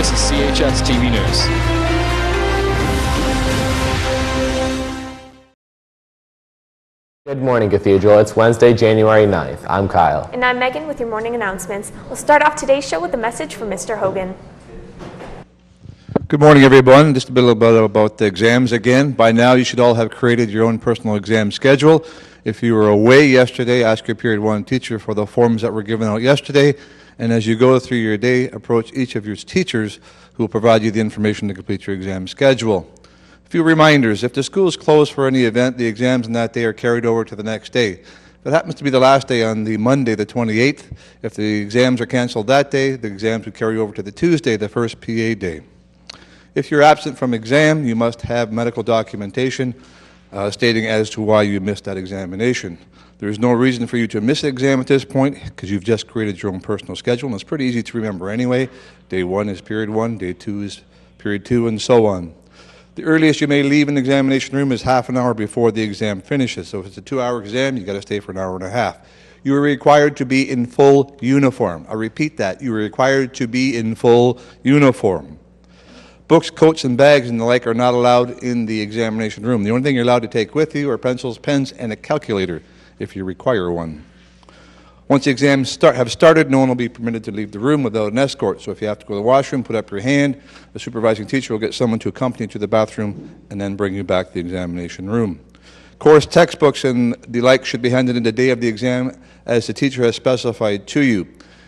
This is CHS TV News. Good morning, Cathedral. It's Wednesday, January 9th. I'm Kyle. And I'm Megan with your morning announcements. We'll start off today's show with a message from Mr. Hogan. Good morning, everyone. Just a little bit about the exams again. By now, you should all have created your own personal exam schedule. If you were away yesterday, ask your Period 1 teacher for the forms that were given out yesterday. And as you go through your day, approach each of your teachers who will provide you the information to complete your exam schedule. A few reminders. If the school is closed for any event, the exams on that day are carried over to the next day. If it happens to be the last day on the Monday, the 28th, if the exams are canceled that day, the exams will carry over to the Tuesday, the first PA day. If you're absent from exam, you must have medical documentation stating as to why you missed that examination. There is no reason for you to miss the exam at this point because you've just created your own personal schedule, and it's pretty easy to remember anyway. Day 1 is Period 1, Day 2 is Period 2, and so on. The earliest you may leave an examination room is half an hour before the exam finishes. So if it's a 2-hour exam, you've got to stay for an hour and a half. You are required to be in full uniform. I repeat that. You are required to be in full uniform. Books, coats, and bags and the like are not allowed in the examination room. The only thing you're allowed to take with you are pencils, pens, and a calculator if you require one. Once the exams have started, no one will be permitted to leave the room without an escort. So if you have to go to the washroom, put up your hand. The supervising teacher will get someone to accompany you to the bathroom and then bring you back to the examination room. Course textbooks and the like should be handed in the day of the exam as the teacher has specified to you.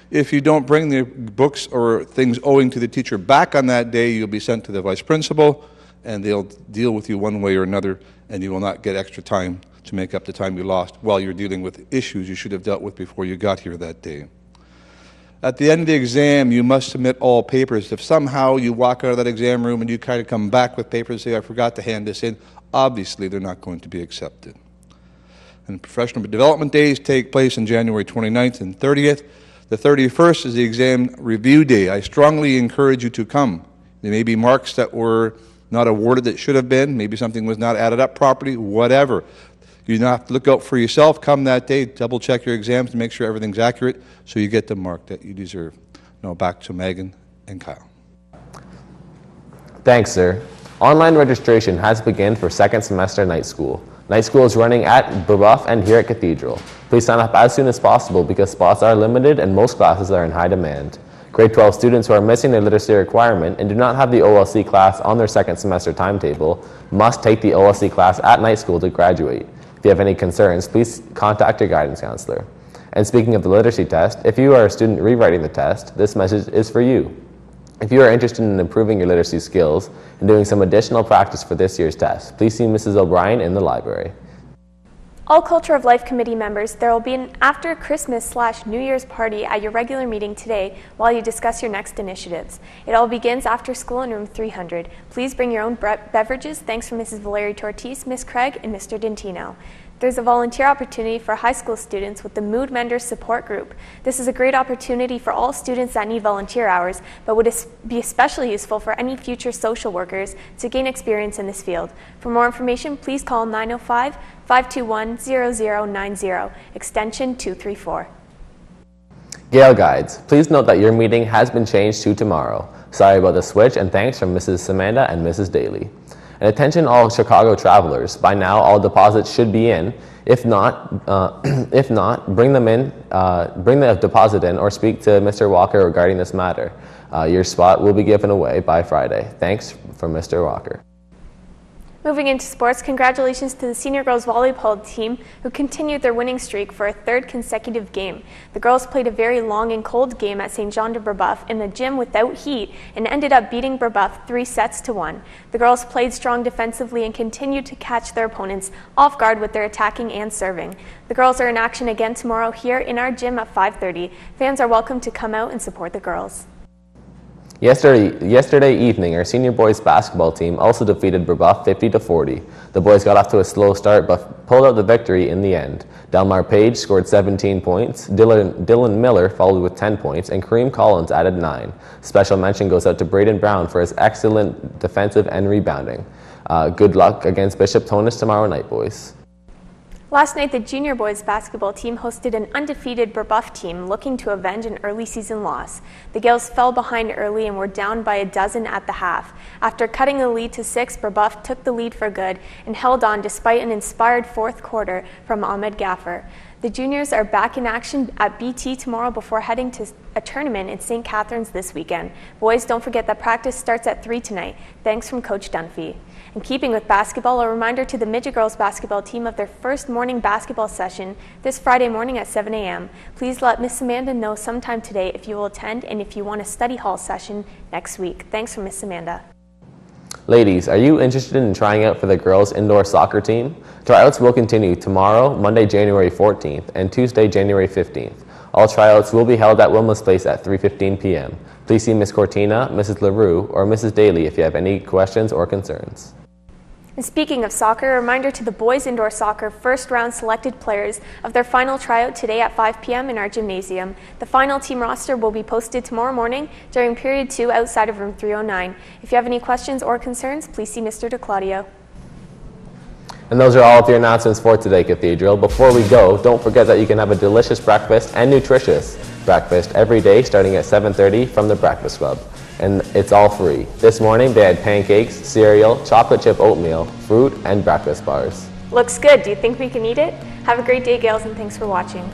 If you don't bring the books or things owing to the teacher back on that day, you'll be sent to the vice principal and they'll deal with you one way or another, and you will not get extra time to make up the time you lost while you're dealing with issues you should have dealt with before you got here that day. At the end of the exam, you must submit all papers. If somehow you walk out of that exam room and you kind of come back with papers and say, I forgot to hand this in, obviously they're not going to be accepted. And professional development days take place on January 29th and 30th. The 31st is the exam review day. I strongly encourage you to come. There may be marks that were not awarded that should have been. Maybe something was not added up properly, whatever. You don't have to look out for yourself. Come that day, double check your exams to make sure everything's accurate so you get the mark that you deserve. Now back to Megan and Kyle. Thanks, sir. Online registration has begun for second semester night school. Night school is running at Brebeuf and here at Cathedral. Please sign up as soon as possible because spots are limited and most classes are in high demand. Grade 12 students who are missing their literacy requirement and do not have the OLC class on their second semester timetable must take the OLC class at night school to graduate. If you have any concerns, please contact your guidance counselor. And speaking of the literacy test, if you are a student rewriting the test, this message is for you. If you are interested in improving your literacy skills and doing some additional practice for this year's test, please see Mrs. O'Brien in the library. All Culture of Life Committee members, there will be an after Christmas/New Year's party at your regular meeting today while you discuss your next initiatives. It all begins after school in room 300. Please bring your own beverages. Thanks from Mrs. Valeri Tortis, Ms. Craig, and Mr. Dentino. There's a volunteer opportunity for high school students with the Mood Menders Support Group. This is a great opportunity for all students that need volunteer hours, but would be especially useful for any future social workers to gain experience in this field. For more information, please call 905-521-0090, extension 234. Gale Guides, please note that your meeting has been changed to tomorrow. Sorry about the switch, and thanks from Mrs. Samanda and Mrs. Daly. And attention all Chicago travelers, by now all deposits should be in. If not, bring the deposit in or speak to Mr. Walker regarding this matter. Your spot will be given away by Friday. Thanks from Mr. Walker. Moving into sports, congratulations to the senior girls volleyball team who continued their winning streak for a third consecutive game. The girls played a very long and cold game at St. Jean de Brebeuf in the gym without heat and ended up beating Brebeuf 3-1. The girls played strong defensively and continued to catch their opponents off guard with their attacking and serving. The girls are in action again tomorrow here in our gym at 5:30. Fans are welcome to come out and support the girls. Yesterday evening, our senior boys basketball team also defeated Brebeuf 50-40. The boys got off to a slow start but pulled out the victory in the end. Delmar Page scored 17 points, Dylan Miller followed with 10 points, and Kareem Collins added 9. Special mention goes out to Braden Brown for his excellent defensive and rebounding. Good luck against Bishop Tonus tomorrow night, boys. Last night, the junior boys basketball team hosted an undefeated Brebeuf team looking to avenge an early season loss. The Gales fell behind early and were down by a dozen at the half. After cutting the lead to 6, Brebeuf took the lead for good and held on despite an inspired fourth quarter from Ahmed Gaffer. The juniors are back in action at BT tomorrow before heading to a tournament in St. Catharines this weekend. Boys, don't forget that practice starts at 3 tonight. Thanks from Coach Dunphy. In keeping with basketball, a reminder to the midget girls basketball team of their first morning basketball session this Friday morning at 7 a.m. Please let Miss Amanda know sometime today if you will attend and if you want a study hall session next week. Thanks from Miss Amanda. Ladies, are you interested in trying out for the girls' indoor soccer team? Tryouts will continue tomorrow, Monday, January 14th, and Tuesday, January 15th. All tryouts will be held at Wilma's Place at 3:15 p.m. Please see Ms. Cortina, Mrs. LaRue, or Mrs. Daly if you have any questions or concerns. And speaking of soccer, a reminder to the boys indoor soccer first round selected players of their final tryout today at 5 p.m. in our gymnasium. The final team roster will be posted tomorrow morning during period 2 outside of room 309. If you have any questions or concerns, please see Mr. DeClaudio. And those are all of your announcements for today, Cathedral. Before we go, don't forget that you can have a delicious breakfast and nutritious breakfast every day starting at 7:30 from the Breakfast Club. And it's all free. This morning they had pancakes, cereal, chocolate chip oatmeal, fruit, and breakfast bars. Looks good. Do you think we can eat it? Have a great day, Gales, and thanks for watching.